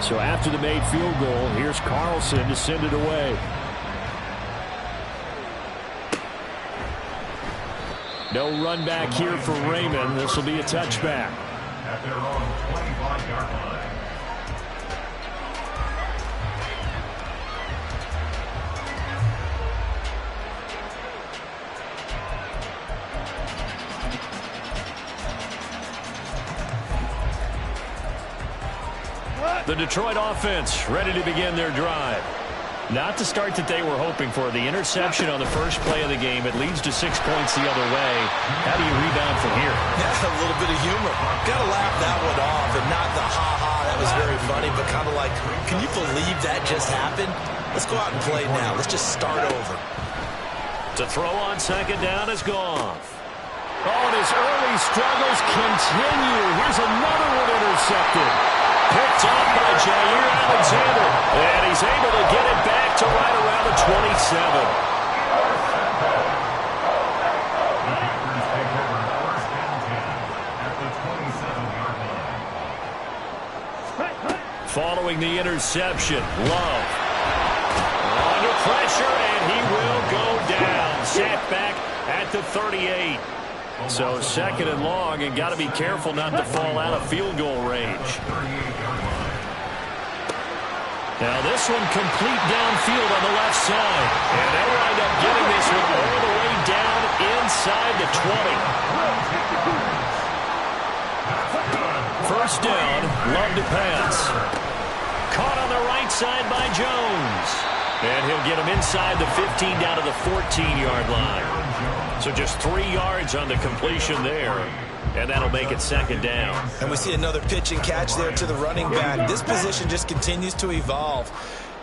So after the made field goal, here's Carlson to send it away. No run back here for Raymond. This will be a touchback. At their own 25-yard line. The Detroit offense ready to begin their drive. Not the start that they were hoping for. The interception on the first play of the game. It leads to 6 points the other way. How do you rebound from here? That's a little bit of humor. Got to laugh that one off and not the ha-ha. That was very funny, but kind of like, can you believe that just happened? Let's go out and play now. Let's just start over. To throw on second down is Goff. Oh, and his early struggles continue. Here's another one intercepted. Picked off by Jair Alexander. And he's able to get it back to right around the 27. Following the interception, Love. Under pressure, and he will go down. Sacked back at the 38. So second and long, and got to be careful not to fall out of field goal range. Now this one complete downfield on the left side. And they'll wind up getting this one all the way down inside the 20. First down, Love to pass. Caught on the right side by Jones. And he'll get him inside the 15 down to the 14-yard line. So just 3 yards on the completion there. And that'll make it second down. And we see another pitch and catch there to the running back. This position just continues to evolve.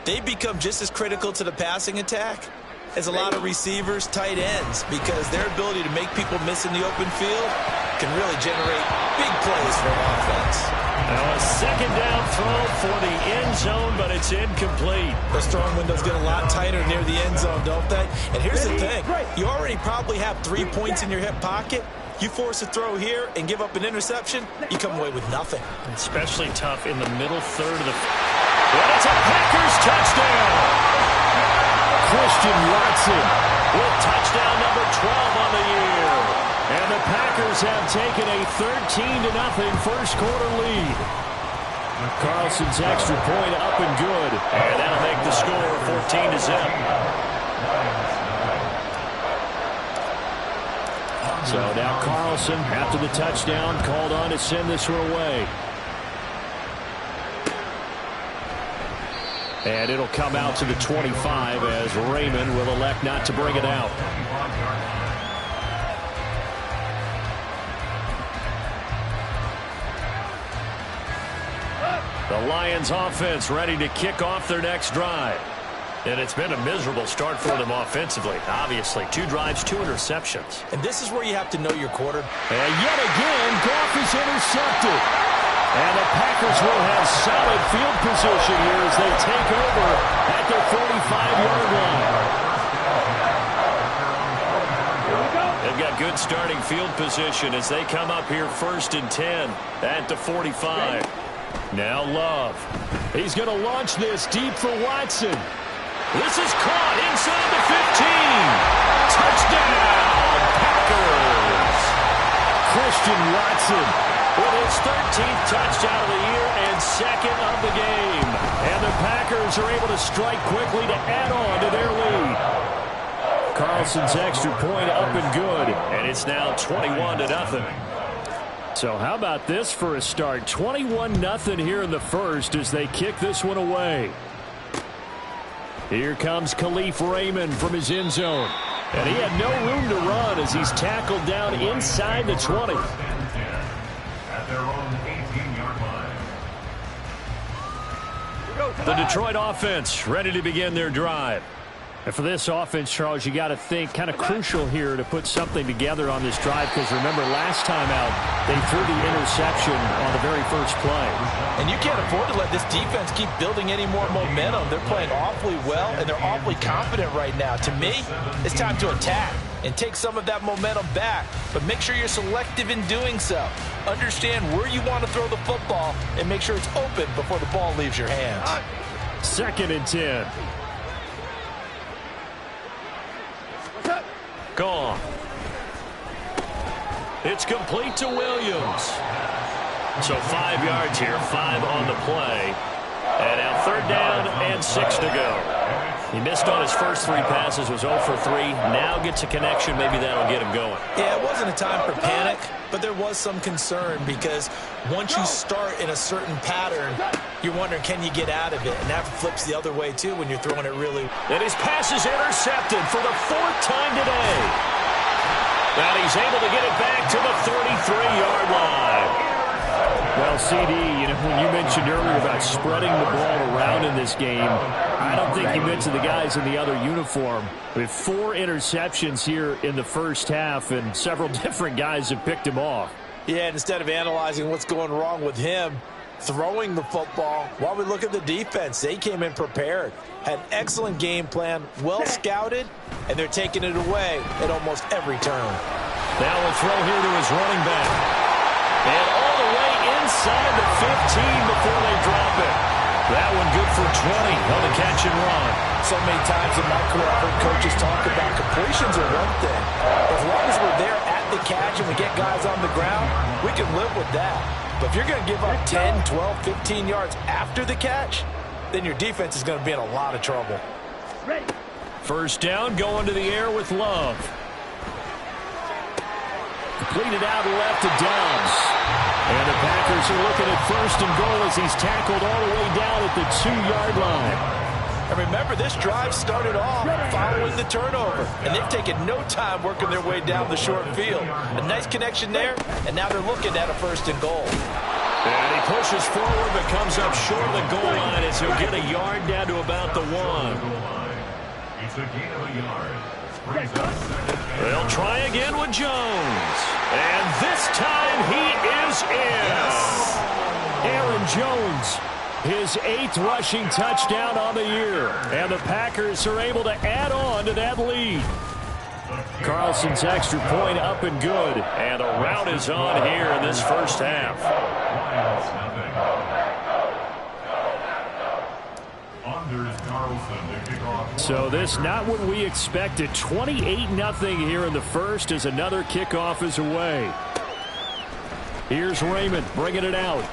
They become just as critical to the passing attack as a lot of receivers, tight ends, because their ability to make people miss in the open field can really generate big plays for an offense. Now a second down throw for the end zone, but it's incomplete. Those throwing windows get a lot tighter near the end zone, don't they? And here's the thing. You already probably have 3 points in your hip pocket. You force a throw here and give up an interception, you come away with nothing. Especially tough in the middle third of the... But it's a Packers touchdown! Christian Watson with touchdown number 12 on the year. And the Packers have taken a 13-0 first quarter lead. Carlson's extra point up and good. And that'll make the score 14-0. So now Carlson, after the touchdown, called on to send this one away. And it'll come out to the 25 as Raymond will elect not to bring it out. The Lions offense ready to kick off their next drive. And it's been a miserable start for them offensively. Obviously, 2 drives, 2 interceptions. And this is where you have to know your quarter. And yet again, Goff is intercepted. And the Packers will have solid field position here as they take over at their 45-yard line. They've got good starting field position as they come up here 1st and 10 at the 45. Now Love. He's going to launch this deep for Watson. This is caught inside the 15. Touchdown, Packers. Christian Watson with his 13th touchdown of the year and 2nd of the game. And the Packers are able to strike quickly to add on to their lead. Carlson's extra point up and good. And it's now 21-0. So how about this for a start? 21-0 here in the first as they kick this one away. Here comes Khalif Raymond from his end zone. And he had no room to run as he's tackled down inside the 20. At their own 18-yard line. The Detroit offense ready to begin their drive. And for this offense, Charles, you got to think kind of crucial here to put something together on this drive because remember last time out they threw the interception on the very first play. And you can't afford to let this defense keep building any more momentum. They're playing awfully well and they're awfully confident right now. To me, it's time to attack. and take some of that momentum back. But make sure you're selective in doing so. Understand where you want to throw the football and make sure it's open before the ball leaves your hands. 2nd and 10. Gone. It's complete to Williams. So 5 yards here, 5 on the play. And now 3rd down and 6 to go. He missed on his first 3 passes, was 0 for 3. Now gets a connection. Maybe that'll get him going. Yeah, it wasn't a time for panic, but there was some concern because once you start in a certain pattern, you're wondering, can you get out of it? And that flips the other way, too, when you're throwing it really. And his pass is intercepted for the 4th time today. And he's able to get it back to the 33-yard line. Well, CD, when you mentioned earlier about spreading the ball around in this game, I don't think you mentioned the guys in the other uniform. With 4 interceptions here in the first half, and several different guys have picked him off. Yeah, and instead of analyzing what's going wrong with him throwing the football, while we look at the defense, they came in prepared, had an excellent game plan, well scouted, and they're taking it away at almost every turn. Now we'll throw here to his running back. And all the way inside the 15 before they drop it. That one good for 20 on the catch and run. So many times in my career I've heard coaches talk about completions are one thing. As long as we're there at the catch and we get guys on the ground, we can live with that. But if you're going to give up 10, 12, 15 yards after the catch, then your defense is going to be in a lot of trouble. 1st down, going to the air with Love. Completed out left to Downs. And the Packers are looking at 1st and goal as he's tackled all the way down at the 2-yard line. And remember, this drive started off following the turnover. And they've taken no time working their way down the short field. A nice connection there, and now they're looking at a 1st and goal. And he pushes forward but comes up short of the goal line as he'll get a yard down to about the 1. It's a gain of a yard. They'll try again with Jones. And this time he is in. Aaron Jones, his 8th rushing touchdown on the year. And the Packers are able to add on to that lead. Carlson's extra point up and good. And the route is on here in this first half. So this not what we expected. 28-0 here in the first as another kickoff is away. Here's Raymond bringing it out.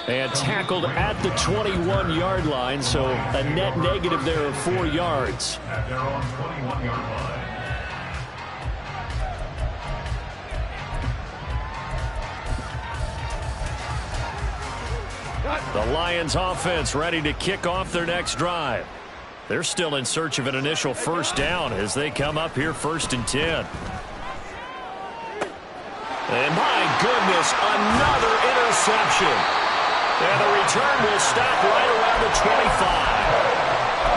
And tackled at the 21-yard line, so a net negative there of 4 yards. At their own 21-yard line. The Lions offense ready to kick off their next drive. They're still in search of an initial 1st down as they come up here 1st and 10. And my goodness, another interception. And the return will stop right around the 25.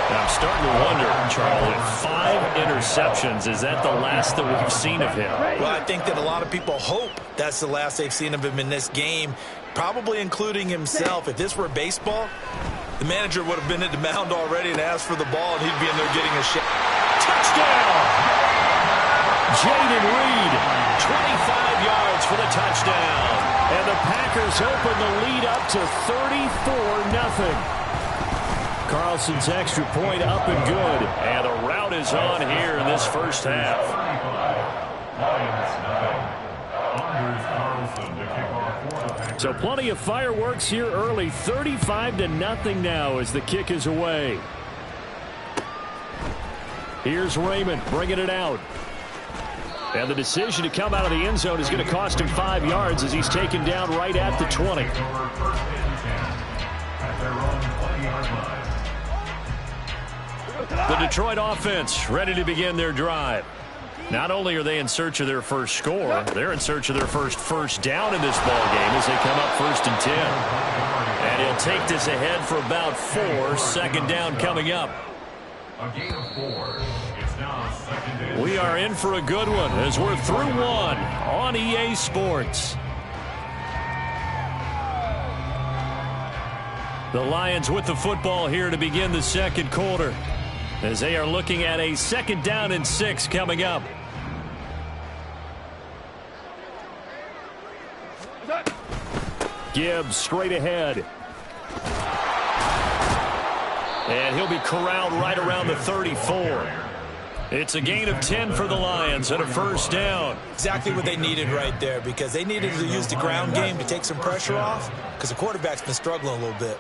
Now I'm starting to wonder, Charles, if 5 interceptions, is that the last that we've seen of him? Well, I think that a lot of people hope that's the last they've seen of him in this game, probably including himself. If this were baseball, the manager would have been at the mound already and asked for the ball, and he'd be in there getting a shot. Touchdown! Jaden Reed, 25 yards for the touchdown. And the Packers open the lead up to 34-0. Carlson's extra point up and good. And the route is on here in this first half. So plenty of fireworks here early. 35-0 now as the kick is away. Here's Raymond bringing it out. And the decision to come out of the end zone is going to cost him 5 yards as he's taken down right at the 20. The Detroit offense ready to begin their drive. Not only are they in search of their first score, they're in search of their first down in this ball game as they come up 1st and 10. And he'll take this ahead for about 4. 2nd down coming up. A gain of 4. It's now 2nd and 10. We are in for a good one as we're through 1 on EA Sports. The Lions with the football here to begin the 2nd quarter. as they are looking at a 2nd down and 6 coming up. Gibbs straight ahead. And he'll be corralled right around the 34. It's a gain of 10 for the Lions and a 1st down. Exactly what they needed right there, because they needed to use the ground game to take some pressure off, because the quarterback's been struggling a little bit.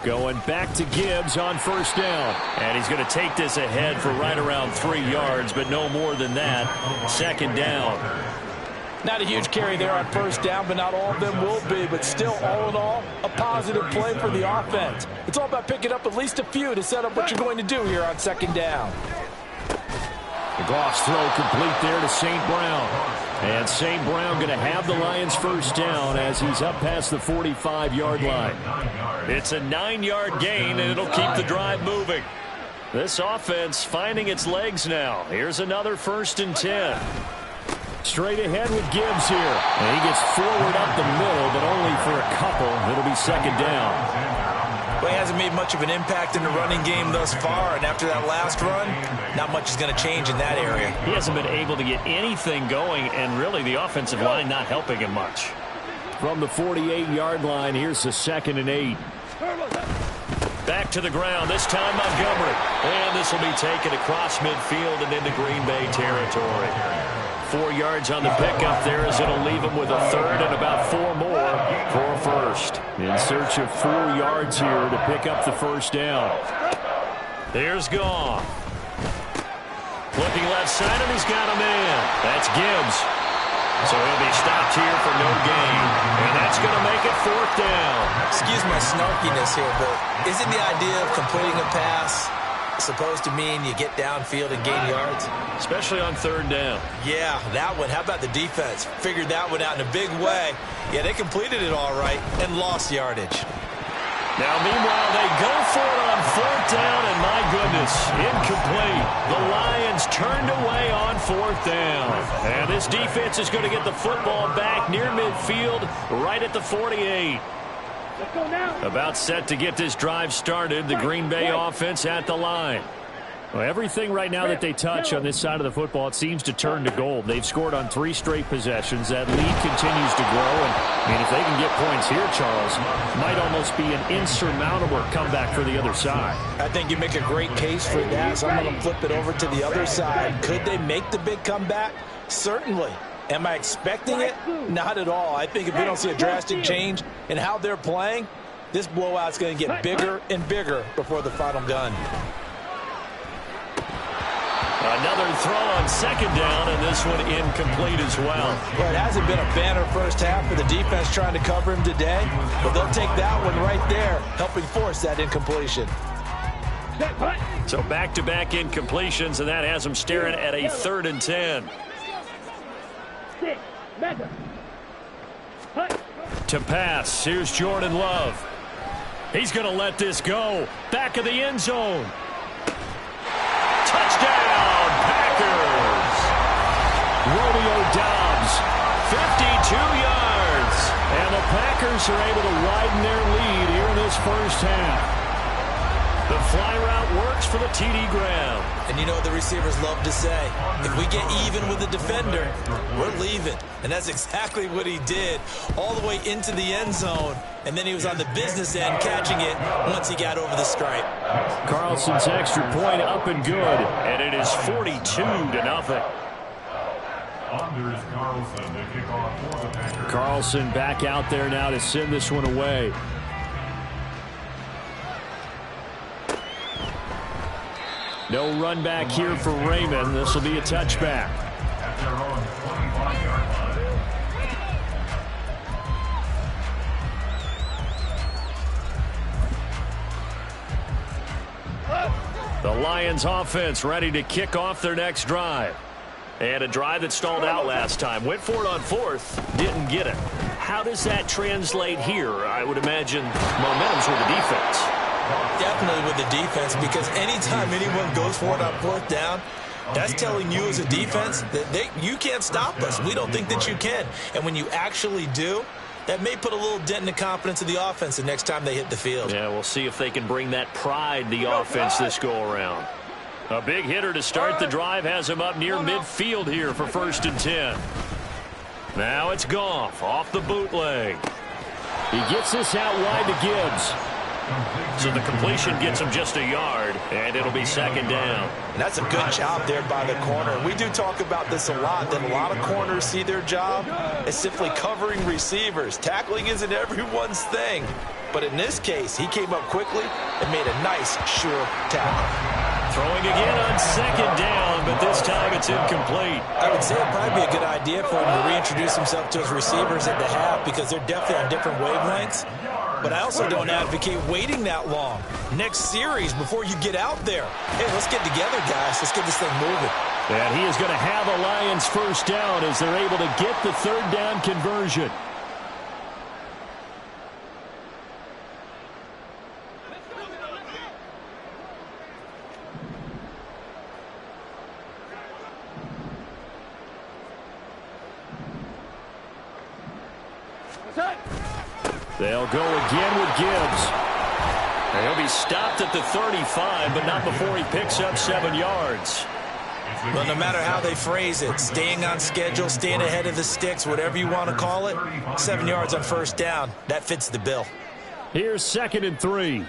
Going back to Gibbs on 1st down. And he's going to take this ahead for right around 3 yards, but no more than that. 2nd down. Not a huge carry there on 1st down, but not all of them will be. But still, all in all, a positive play for the offense. It's all about picking up at least a few to set up what you're going to do here on 2nd down. The Goff's throw complete there to St. Brown. And St. Brown going to have the Lions 1st down as he's up past the 45-yard line. It's a 9-yard gain, and it'll keep the drive moving. This offense finding its legs now. Here's another 1st and 10. Straight ahead with Gibbs here. And he gets forward up the middle, but only for a couple. It'll be 2nd down. Well, he hasn't made much of an impact in the running game thus far, and after that last run, not much is going to change in that area. He hasn't been able to get anything going, and really the offensive line not helping him much. From the 48-yard line, here's the 2nd and 8. Back to the ground, this time Montgomery. And this will be taken across midfield and into Green Bay territory. 4 yards on the pickup there as it'll leave him with a 3rd and about 4 more for a 1st. In search of 4 yards here to pick up the 1st down. There's Goff. Looking left side, and he's got a man. That's Gibbs. So he'll be stopped here for no gain. And that's going to make it 4th down. Excuse my snarkiness here, but isn't the idea of completing a pass supposed to mean you get downfield and gain yards? Especially on 3rd down. Yeah, that one. How about the defense? Figured that one out in a big way. Yeah, they completed it all right and lost yardage. Now, meanwhile, they go for it on 4th down, and my goodness, incomplete. The Lions turned away on 4th down. And this defense is going to get the football back near midfield, right at the 48. About set to get this drive started. The Green Bay offense at the line. Well, everything right now that they touch on this side of the football, it seems to turn to gold. They've scored on 3 straight possessions. That lead continues to grow. And, I mean, if they can get points here, Charles, might almost be an insurmountable comeback for the other side. I think you make a great case for that, so I'm going to flip it over to the other side. Could they make the big comeback? Certainly. Am I expecting it? Not at all. I think if we don't see a drastic change in how they're playing, this blowout's going to get bigger and bigger before the final gun. Another throw on 2nd down, and this one incomplete as well. Well, it hasn't been a banner first half for the defense trying to cover him today, but they'll take that one right there, helping force that incompletion. So back-to-back incompletions, and that has them staring at a 3rd and 10. To pass, here's Jordan Love. He's going to let this go. Back of the end zone. Touchdown, Packers. Romeo Doubs, 52 yards. And the Packers are able to widen their lead here in this 1st half. The fly route works for the TD Graham. And you know what the receivers love to say? If we get even with the defender, we're leaving. And that's exactly what he did, all the way into the end zone. And then he was on the business end catching it once he got over the stripe. Carlson's extra point up and good. And it is 42-0. Anders Carlson, the kickoff for the Packers. Carlson back out there now to send this one away. No run back here for Raymond. This will be a touchback. At their own 25-yard line. The Lions offense ready to kick off their next drive. And a drive that stalled out last time. Went for it on 4th, didn't get it. How does that translate here? I would imagine momentum's with the defense. Definitely with the defense, because anytime anyone goes for it on 4th down, that's telling you as a defense that you can't stop us. We don't think that you can. And when you actually do, That may put a little dent in the confidence of the offense the next time they hit the field. Yeah, we'll see if they can bring that pride the offense this go-around. A big hitter to start the drive has him up near midfield here for 1st and 10. Now it's Goff off the bootleg. He gets this out wide to Gibbs. So the completion gets him just a yard, and it'll be 2nd down. And that's a good job there by the corner. We do talk about this a lot, that a lot of corners see their job as simply covering receivers. Tackling isn't everyone's thing. But in this case, he came up quickly and made a nice, sure tackle. Throwing again on 2nd down, but this time it's incomplete. I would say it'd probably be a good idea for him to reintroduce himself to his receivers at the half because they're definitely on different wavelengths. But I also don't advocate waiting that long. Next series before you get out there. Hey, let's get together, guys. Let's get this thing moving. And he is going to have a Lions 1st down as they're able to get the 3rd down conversion. They'll go again with Gibbs. And he'll be stopped at the 35, but not before he picks up 7 yards. Well, no matter how they phrase it, staying on schedule, staying ahead of the sticks, whatever you want to call it, 7 yards on 1st down, that fits the bill. Here's 2nd and 3.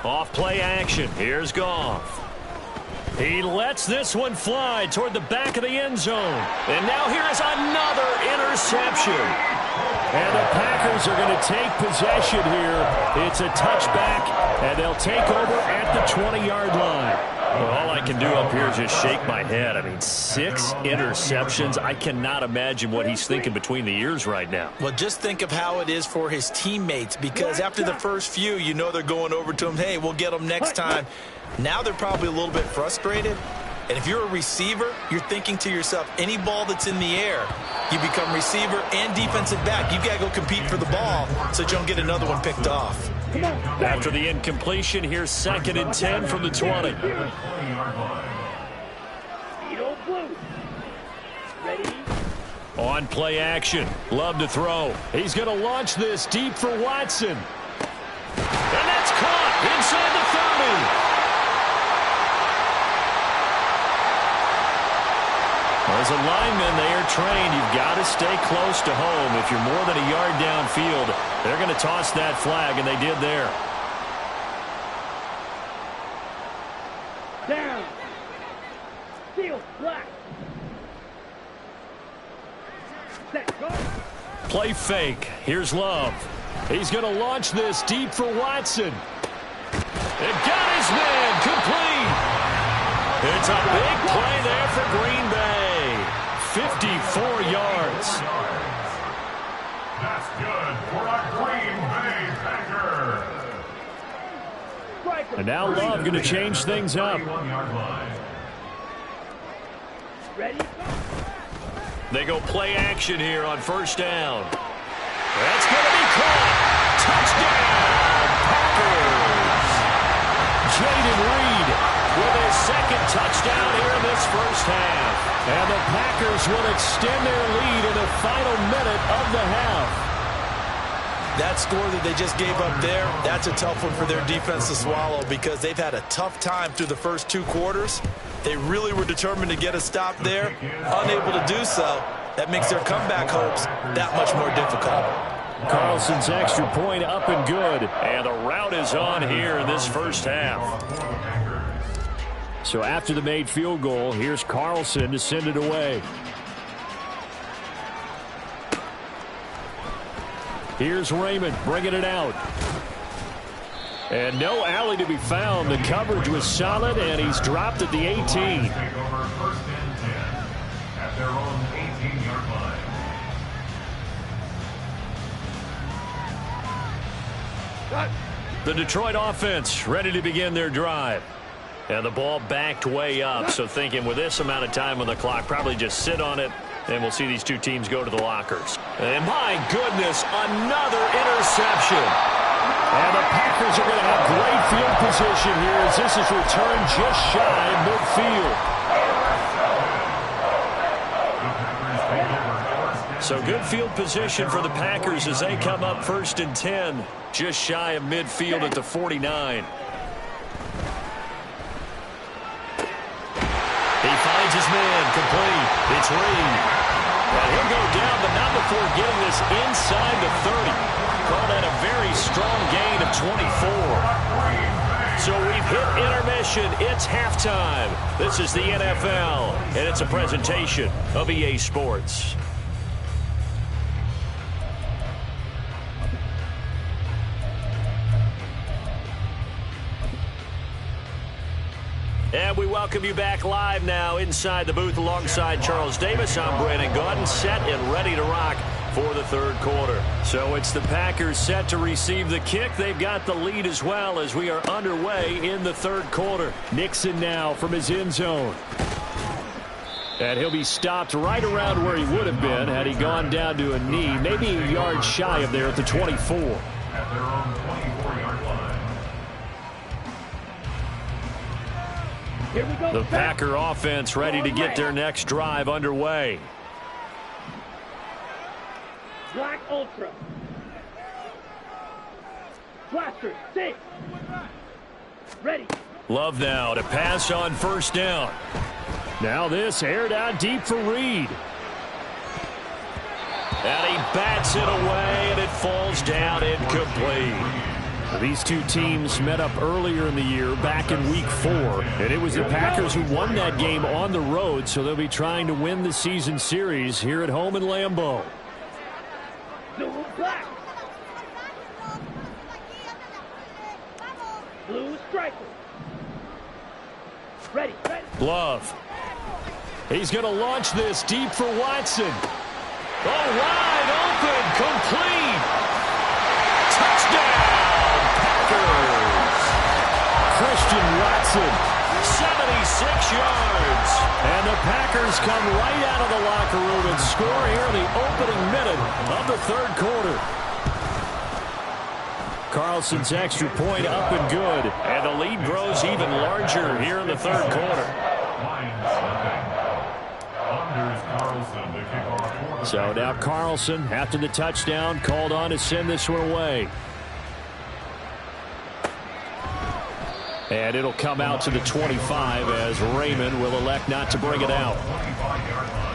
Off play action. Here's Goff. He lets this one fly toward the back of the end zone. And now here is another interception. And the Packers are going to take possession here. It's a touchback, and they'll take over at the 20-yard line. Well, all I can do up here is just shake my head. I mean, 6 interceptions. I cannot imagine what he's thinking between the ears right now. Well, just think of how it is for his teammates, because after the first few, you know they're going over to him, hey, we'll get them next time. Now they're probably a little bit frustrated. And if you're a receiver, you're thinking to yourself, any ball that's in the air, you become receiver and defensive back. You've got to go compete for the ball so you don't get another one picked off. After the incompletion, here's 2nd and 10 from the 20. On play action. Love to throw. He's going to launch this deep for Watson. And that's caught inside the 30. As a lineman, they are trained. You've got to stay close to home. If you're more than a yard downfield, they're going to toss that flag, and they did there. Down. Steal. Black. Set. Go. Play fake. Here's Love. He's going to launch this deep for Watson. It got his man complete. It's a big play there for Green Bay. 54 yards. That's good for a Green Bay Packer. And now Love going to change things up. Ready? They go play action here on 1st down. That's going to be caught. Touchdown, Packers. Jaden Reed with his 2nd touchdown here in this 1st half. And the Packers will extend their lead in the final minute of the half. That score that they just gave up there, that's a tough one for their defense to swallow because they've had a tough time through the first 2 quarters. They really were determined to get a stop there, unable to do so. That makes their comeback hopes that much more difficult. Carlson's extra point up and good. And the route is on here in this 1st half. So after the made field goal, here's Carlson to send it away. Here's Raymond bringing it out. And no alley to be found. The coverage was solid, and he's dropped at the 18. Take over 1st and 10 at their own 18-yard line. The Detroit offense ready to begin their drive. And the ball backed way up, so thinking with this amount of time on the clock, probably just sit on it, and we'll see these 2 teams go to the lockers. And my goodness, another interception. And the Packers are going to have great field position here as this is returned just shy of midfield. So good field position for the Packers as they come up 1st and 10, just shy of midfield at the 49. He finds his man, complete. It's Reed. And he'll go down, but not before getting this inside the 30. Call that a very strong gain of 24. So we've hit intermission. It's halftime. This is the NFL, and it's a presentation of EA Sports. And we welcome you back live now inside the booth alongside Charles Davis. I'm Brandon Gaudin, set and ready to rock for the third quarter. So it's the Packers set to receive the kick. They've got the lead as well as we are underway in the third quarter. Nixon now from his end zone. And he'll be stopped right around where he would have been had he gone down to a knee, maybe a yard shy of there at the 24. At their own 24-yard line. Here we go. The Packer offense ready to get their next drive underway. Black Ultra. Blaster, 6. Ready. Love now to pass on 1st down. Now this aired out deep for Reed. And he bats it away, and it falls down incomplete. These two teams met up earlier in the year, back in Week 4, and it was the Packers who won that game on the road, so they'll be trying to win the season series here at home in Lambeau. Blue, black. Blue striker. Ready, ready. Love. He's going to launch this deep for Watson. Oh, wide open, complete. Touchdown, Packers. Christian Watson, 76 yards. And the Packers come right out of the locker room and score here in the opening minute of the third quarter. Carlson's extra point up and good. And the lead grows even larger here in the third quarter. Lions nothing. Anders Carlson to kick off for the So Packers. now Carlson, after the touchdown, called on to send this one away. And it'll come out to the 25 as Raymond will elect not to bring it out. 25-yard line.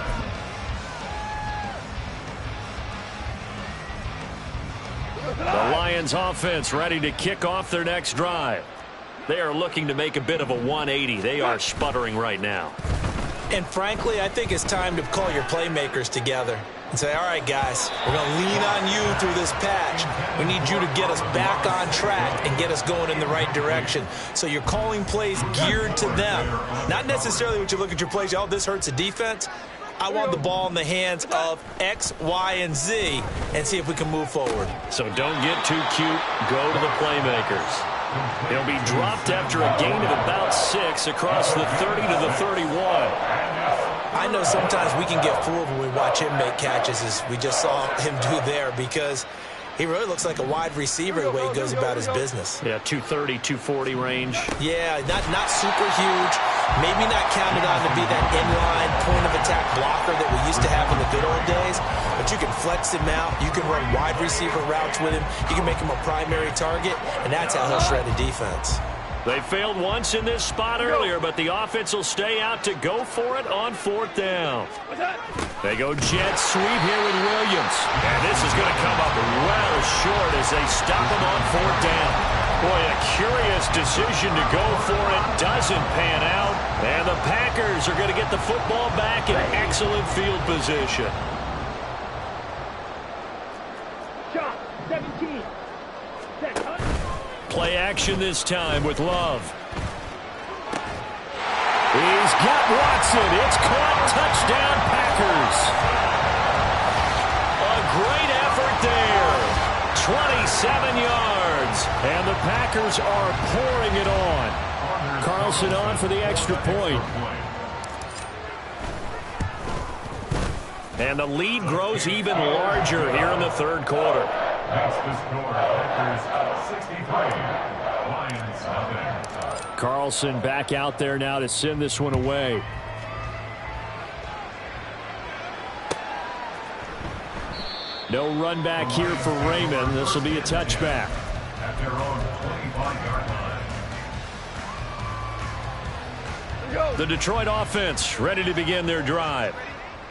The Lions offense ready to kick off their next drive. They are looking to make a bit of a 180. They are sputtering right now. And frankly, I think it's time to call your playmakers together and say, all right, guys, we're going to lean on you through this patch. We need you to get us back on track and get us going in the right direction. So you're calling plays geared to them. Not necessarily when you look at your plays, oh, this hurts the defense. I want the ball in the hands of X, Y, and Z and see if we can move forward. So don't get too cute. Go to the playmakers. He'll be dropped after a gain of about 6 across the 30 to the 31. I know sometimes we can get fooled when we watch him make catches, as we just saw him do there, because he really looks like a wide receiver the way he goes about his business. Yeah, 230, 240 range. Yeah, not super huge. Maybe not counted on to be that inline point-of-attack blocker that we used to have in the good old days. But you can flex him out. You can run wide receiver routes with him. You can make him a primary target, and that's how he'll shred a defense. They failed once in this spot earlier, but the offense will stay out to go for it on 4th down. They go jet sweep here with Williams. And this is going to come up well short as they stop him on 4th down. Boy, a curious decision to go for it. Doesn't pan out. And the Packers are going to get the football back in excellent field position. Shot, 17. Set, up. Play action this time with Love. He's got Watson. It's caught. Touchdown, Packers. A great effort there. 27 yards. And the Packers are pouring it on. Carlson on for the extra point. And the lead grows even larger here in the third quarter. That's the score. Packers 63. Lions nothing. Carlson back out there now to send this one away. No run back here for Raymond. This will be a touchback. At their own 25-yard line. The Detroit offense ready to begin their drive.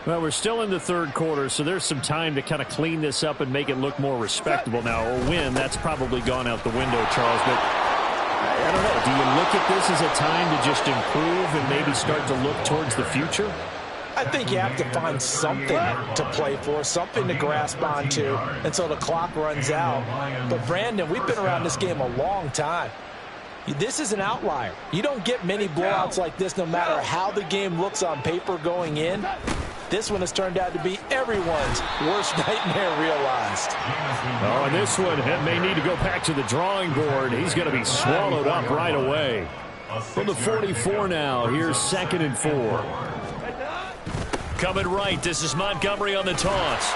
Well, we're still in the third quarter, so there's some time to kind of clean this up and make it look more respectable now. A win, that's probably gone out the window, Charles. But I don't know. Do you look at this as a time to just improve and maybe start to look towards the future? I think you have to find something to play for, something to grasp onto until the clock runs out. But, Brandon, we've been around this game a long time. This is an outlier. You don't get many blowouts like this no matter how the game looks on paper going in. This one has turned out to be everyone's worst nightmare realized. Oh, and this one may need to go back to the drawing board. He's going to be swallowed up right away. From the 44 now, here's 2nd and 4. Coming right, this is Montgomery on the toss.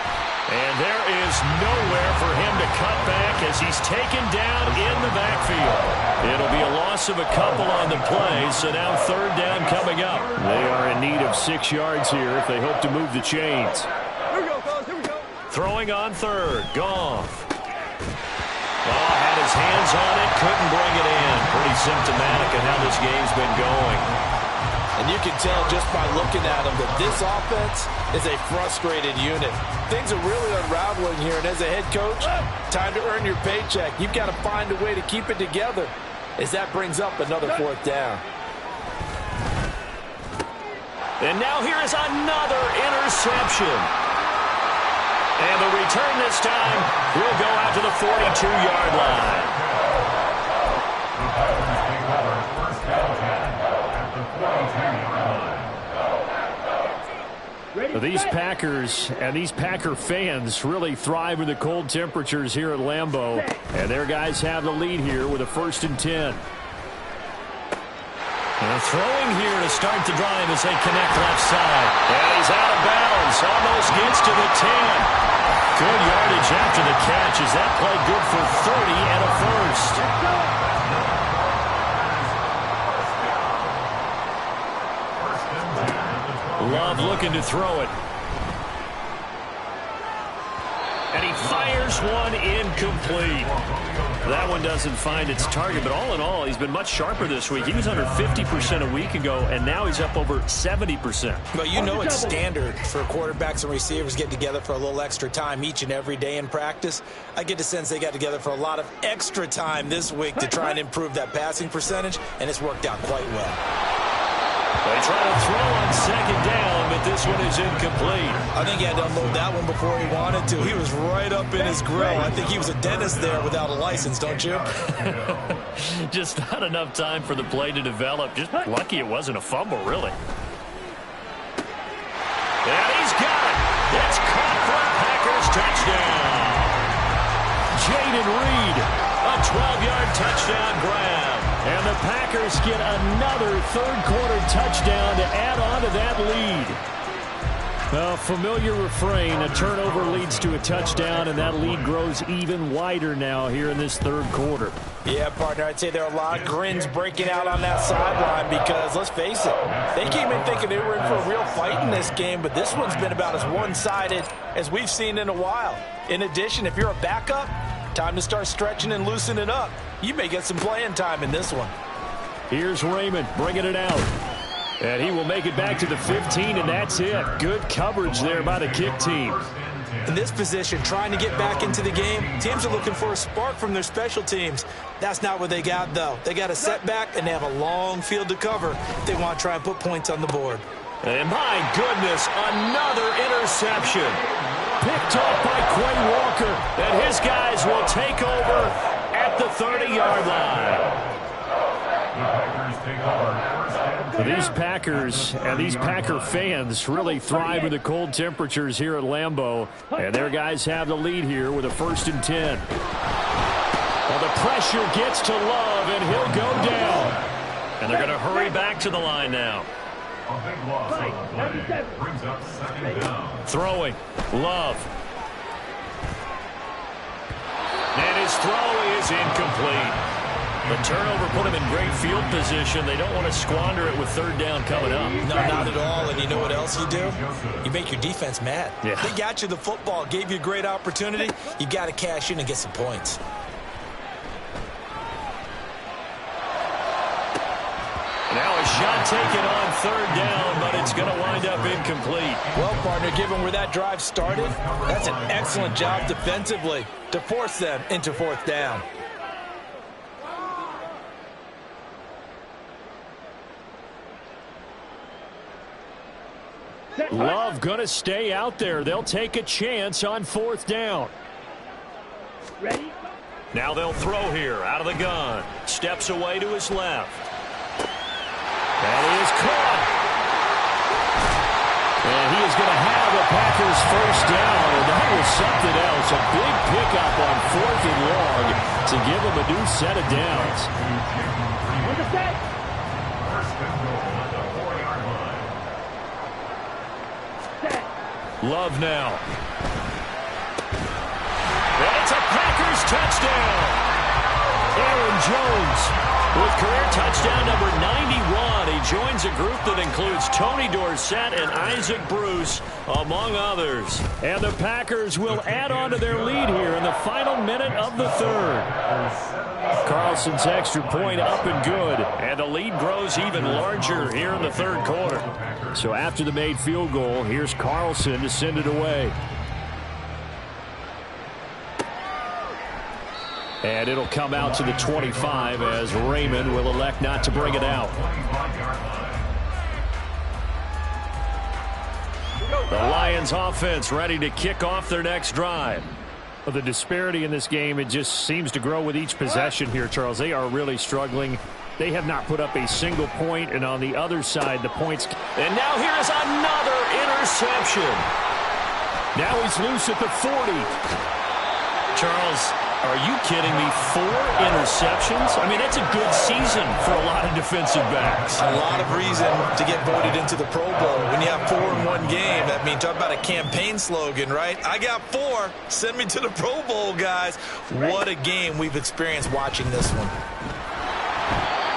And there is nowhere for him to cut back as he's taken down in the backfield. It'll be a loss of a couple on the play, so now 3rd down coming up. They are in need of 6 yards here if they hope to move the chains. Here we go, fellas. Here we go. Throwing on 3rd, Goff. Oh, had his hands on it, couldn't bring it in. Pretty symptomatic of how this game's been going. And you can tell just by looking at them that this offense is a frustrated unit. Things are really unraveling here, and as a head coach, time to earn your paycheck. You've got to find a way to keep it together as that brings up another 4th down. And now here is another interception. And the return this time will go out to the 42-yard line. First down 10 at the 42-yard line. These Packers and these Packer fans really thrive in the cold temperatures here at Lambeau. And their guys have the lead here with a 1st and 10. And throwing here to start the drive as they connect left side. And he's out of bounds. Almost gets to the 10. Good yardage after the catch. Is that play good for 30 and a 1st? Love looking to throw it. And he fires one incomplete. That one doesn't find its target, but all in all, he's been much sharper this week. He was under 50% a week ago, and now he's up over 70%. Well, you know it's standard for quarterbacks and receivers getting together for a little extra time each and every day in practice. I get the sense they got together for a lot of extra time this week to try and improve that passing percentage, and it's worked out quite well. They try to throw on 2nd down, but this one is incomplete. I think he had to unload that one before he wanted to. He was right up in his grill. I think he was a dentist there without a license, don't you? Just not enough time for the play to develop. Just lucky it wasn't a fumble, really. And he's got it. It's caught for a Packers touchdown. Jaden Reed, a 12-yard touchdown grab. And the Packers get another 3rd quarter touchdown to add on to that lead. A familiar refrain, a turnover leads to a touchdown, and that lead grows even wider now here in this 3rd quarter. Yeah, partner, I'd say there are a lot of grins breaking out on that sideline because, let's face it, they came in thinking they were in for a real fight in this game, but this one's been about as one-sided as we've seen in a while. In addition, if you're a backup, time to start stretching and loosening up. You may get some playing time in this one. Here's Raymond bringing it out. And he will make it back to the 15, and that's it. Good coverage there by the kick team. In this position, trying to get back into the game, teams are looking for a spark from their special teams. That's not what they got, though. They got a setback, and they have a long field to cover if they want to try and put points on the board. And my goodness, another interception. Picked off by Quay Walker, and his guys will take over at the 30-yard line. These Packers and these Packer fans really thrive in the cold temperatures here at Lambeau, and their guys have the lead here with a 1st and 10. Well, the pressure gets to Love, and he'll go down. And they're going to hurry back to the line now. A big loss on the play brings up 2nd down. Throwing, Love. And his throw is incomplete. The turnover put them in great field position. They don't want to squander it with third down coming up. No, not at all. And you know what else you do? You make your defense mad. Yeah. They got you the football, gave you a great opportunity. You got to cash in and get some points. Now a shot taken on third down, but it's going to wind up incomplete. Well, partner, given where that drive started, that's an excellent job defensively to force them into fourth down. Love going to stay out there. They'll take a chance on fourth down. Ready? Now they'll throw here out of the gun. Steps away to his left. And he is caught. And he is going to have the Packers first down. And that was something else. A big pickup on fourth and long to give them a new set of downs. On the set. First and goal at the 4-yard line. Set. Love now. And it's a Packers touchdown. Aaron Jones with career touchdown number 91. He joins a group that includes Tony Dorsett and Isaac Bruce, among others. And the Packers will add on to their lead here in the final minute of the third. Carlson's extra point up and good. And the lead grows even larger here in the third quarter. So after the made field goal, here's Carlson to send it away. And it'll come out to the 25 as Raymond will elect not to bring it out. The Lions offense ready to kick off their next drive. Well, the disparity in this game, it just seems to grow with each possession here, Charles. They are really struggling. They have not put up a single point, and on the other side, the points. And now here is another interception. Now he's loose at the 40. Charles, are you kidding me? 4 interceptions? I mean, that's a good season for a lot of defensive backs. A lot of reason to get voted into the Pro Bowl. When you have 4 in one game, that means talk about a campaign slogan, right? I got 4. Send me to the Pro Bowl, guys. What a game we've experienced watching this one.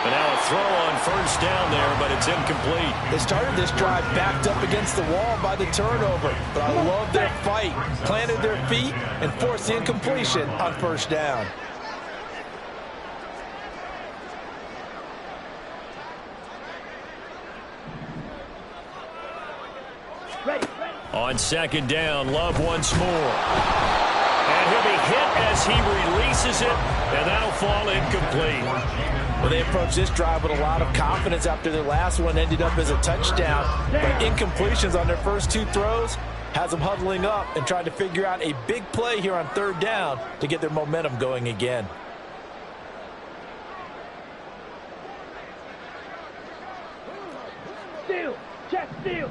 And now a throw on first down there, but it's incomplete. They started this drive backed up against the wall by the turnover, but I love their fight. Planted their feet and forced the incompletion on first down. Ready. On second down, Love once more. And he'll be hit as he releases it, and that'll fall incomplete. Well, they approached this drive with a lot of confidence after their last one ended up as a touchdown. But incompletions on their first 2 throws has them huddling up and trying to figure out a big play here on third down to get their momentum going again. Steal. Check steal.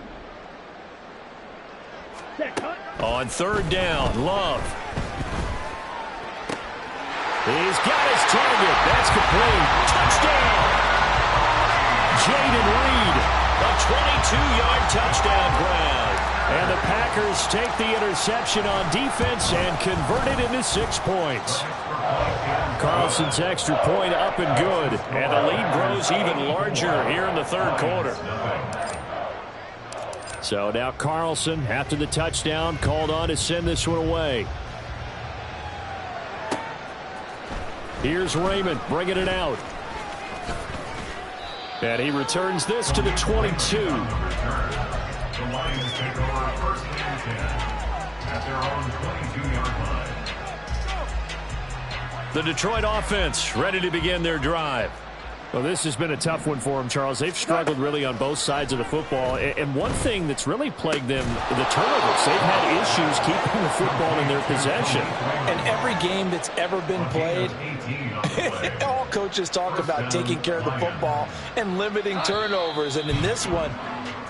Set. Hunt. On third down, Love. He's got his target. That's complete. Touchdown! Jayden Reed, a 22-yard touchdown grab. And the Packers take the interception on defense and convert it into 6 points. Carlson's extra point up and good. And the lead grows even larger here in the third quarter. So now Carlson, after the touchdown, called on to send this one away. Here's Raymond bringing it out. And he returns this to the 22. The Lions take over first and 10 at their own 22-yard line. The Detroit offense ready to begin their drive. Well, this has been a tough one for them, Charles. They've struggled really on both sides of the football. And one thing that's really plagued them, the turnovers. They've had issues keeping the football in their possession. And every game that's ever been played, all coaches talk about taking care of the football and limiting turnovers. And in this one,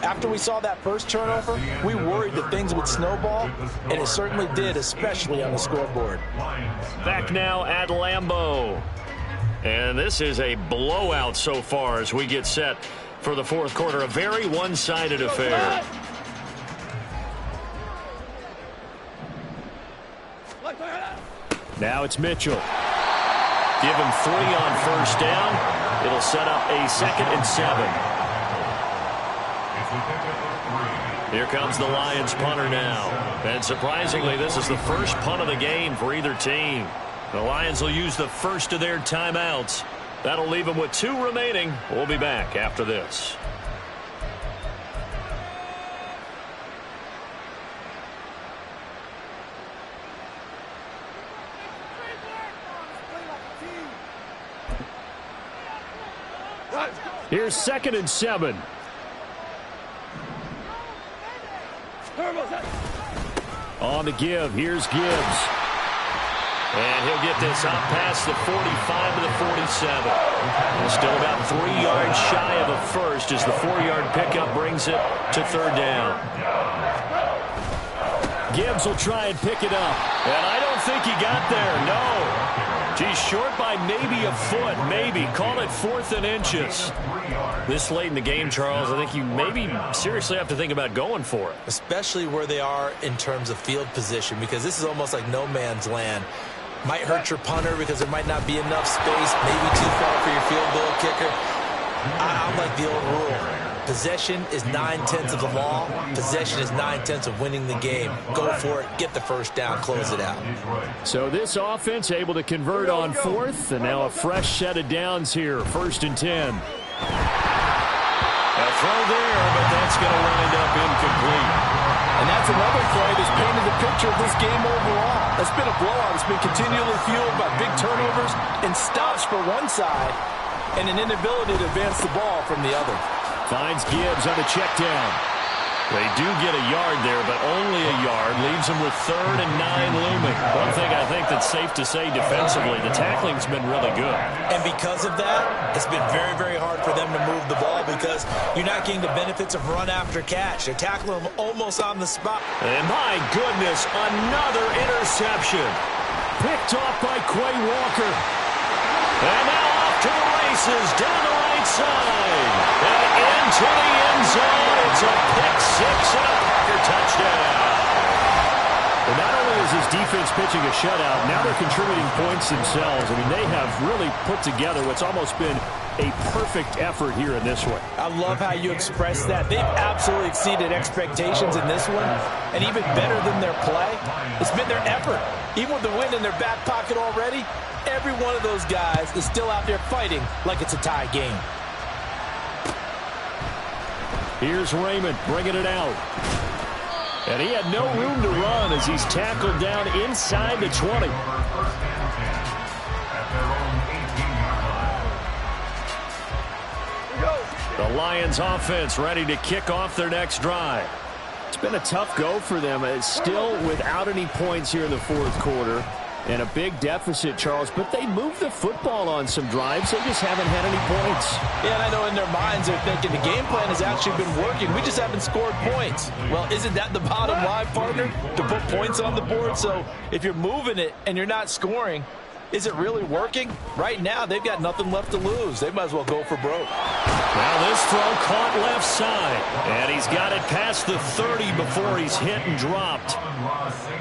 after we saw that first turnover, we worried that things would snowball, and it certainly did, especially on the scoreboard. Back now at Lambeau. And this is a blowout so far as we get set for the fourth quarter. A very one-sided affair. Now it's Mitchell. Give him 3 on first down. It'll set up a 2nd and 7. Here comes the Lions punter now. And surprisingly, this is the first punt of the game for either team. The Lions will use the first of their timeouts. That'll leave them with 2 remaining. We'll be back after this. Here's 2nd and 7. On the give, here's Gibbs. And he'll get this out past the 45 to the 47. Still about 3 yards shy of a first as the 4-yard pickup brings it to 3rd down. Gibbs will try and pick it up. And I don't think he got there, no. He's short by maybe a foot, maybe. Call it 4th and inches. This late in the game, Charles, I think you maybe seriously have to think about going for it. Especially where they are in terms of field position, because this is almost like no man's land. Might hurt your punter because there might not be enough space, maybe too far for your field goal kicker. I like the old rule. Possession is 9/10 of the law. Possession is 9/10 of winning the game. Go for it, get the first down, close it out. So this offense able to convert on 4th, and now a fresh set of downs here, 1st and 10. A throw there, but that's going to wind up incomplete. And that's another play that's painted the picture of this game overall. It's been a blowout. It's been continually fueled by big turnovers and stops for one side and an inability to advance the ball from the other. Finds Gibbs on the check down. They do get a yard there, but only a yard. Leaves them with 3rd and 9 looming. One thing I think that's safe to say defensively, the tackling's been really good. And because of that, it's been very, very hard for them to move the ball because you're not getting the benefits of run after catch. They're tackling them almost on the spot. And my goodness, another interception. Picked off by Quay Walker. And now off to the races down the right side. And into the end zone. It's a pick-6 and a Packer touchdown. And not only is his defense pitching a shutout, now they're contributing points themselves. I mean, they have really put together what's almost been a perfect effort here in this one. I love how you express that. They've absolutely exceeded expectations in this one, and even better than their play, it's been their effort. Even with the win in their back pocket already, every one of those guys is still out there fighting like it's a tie game. Here's Raymond bringing it out. And he had no room to run as he's tackled down inside the 20. The Lions offense ready to kick off their next drive. It's been a tough go for them. It's still without any points here in the 4th quarter. And a big deficit, Charles, but they moved the football on some drives. They just haven't had any points. Yeah, and I know in their minds they're thinking the game plan has actually been working. We just haven't scored points. Well, isn't that the bottom line, partner? To put points on the board? So if you're moving it and you're not scoring, is it really working? Right now, they've got nothing left to lose. They might as well go for broke. Now this throw caught left side. And he's got it past the 30 before he's hit and dropped.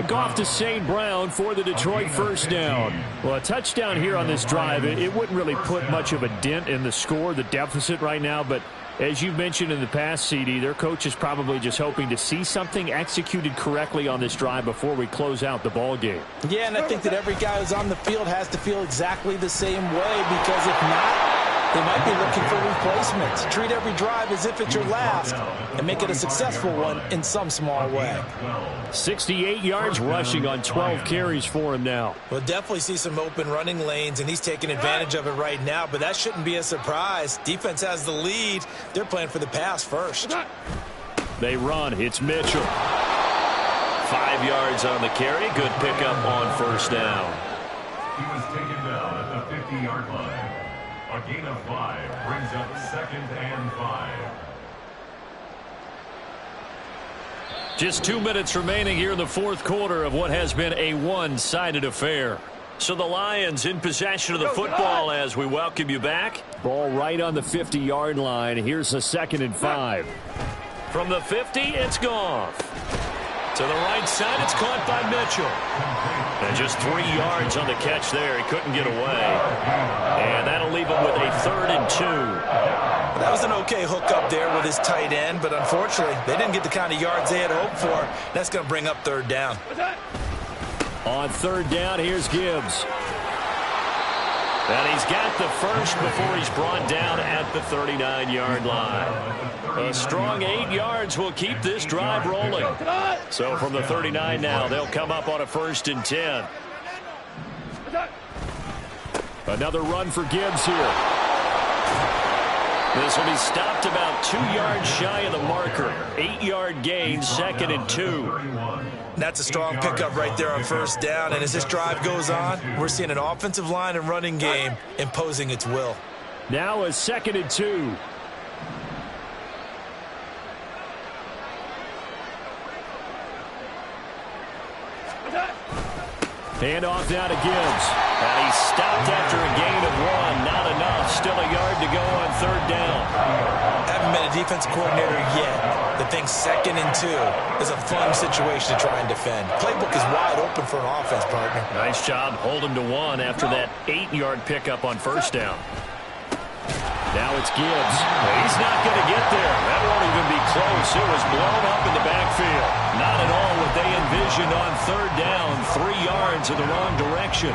Goff to St. Brown for the Detroit first down. Well, a touchdown here on this drive, it wouldn't really put much of a dent in the score, the deficit right now, but as you've mentioned in the past, CD, their coach is probably just hoping to see something executed correctly on this drive before we close out the ball game. Yeah, and I think that every guy who's on the field has to feel exactly the same way, because if not, they might be looking for replacements. Treat every drive as if it's your last and make it a successful one in some small way. 68 yards rushing on 12 carries for him now. We'll definitely see some open running lanes, and he's taking advantage of it right now, but that shouldn't be a surprise. Defense has the lead. They're playing for the pass first. They run. It's Mitchell. 5 yards on the carry. Good pickup on first down. He was taken down at the 50-yard line. A gain of 5 brings up 2nd and 5. Just 2 minutes remaining here in the 4th quarter of what has been a one-sided affair. So the Lions in possession of the football as we welcome you back. Ball right on the 50-yard line. Here's a 2nd and 5. From the 50, it's Goff. To the right side, it's caught by Mitchell. And just 3 yards on the catch there. He couldn't get away. And that'll leave him with a 3rd and 2. That was an okay hookup there with his tight end, but unfortunately, they didn't get the kind of yards they had hoped for. That's going to bring up 3rd down. On 3rd down, here's Gibbs. And he's got the first before he's brought down at the 39-yard line. A strong 8 yards will keep this drive rolling. So from the 39 now, they'll come up on a 1st and 10. Another run for Gibbs here. This will be stopped about 2 yards shy of the marker. 8-yard gain, 2nd and 2. That's a strong pickup right there on 1st down. And as this drive goes on, we're seeing an offensive line and running game imposing its will. Now a 2nd and 2. Hand off now to Gibbs. And he's stopped after a gain of 1. Not enough. Still a yard to go on 3rd down. Haven't been a defense coordinator yet. The thing 2nd and 2 is a fun situation to try and defend. Playbook is wide open for an offense, partner. Nice job holding to 1 after that 8-yard pickup on 1st down. Now it's Gibbs. He's not going to get there. That won't even be close. It was blown up in the backfield. Not at all what they envisioned on 3rd down. 3 yards in the wrong direction.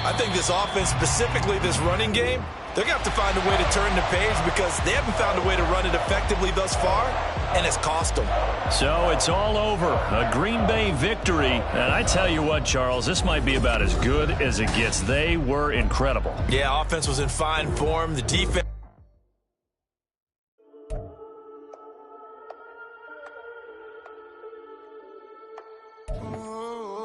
I think this offense, specifically this running game, they're going to have to find a way to turn the page because they haven't found a way to run it effectively thus far, and it's cost them. So it's all over. A Green Bay victory. And I tell you what, Charles, this might be about as good as it gets. They were incredible. Yeah, offense was in fine form. The defense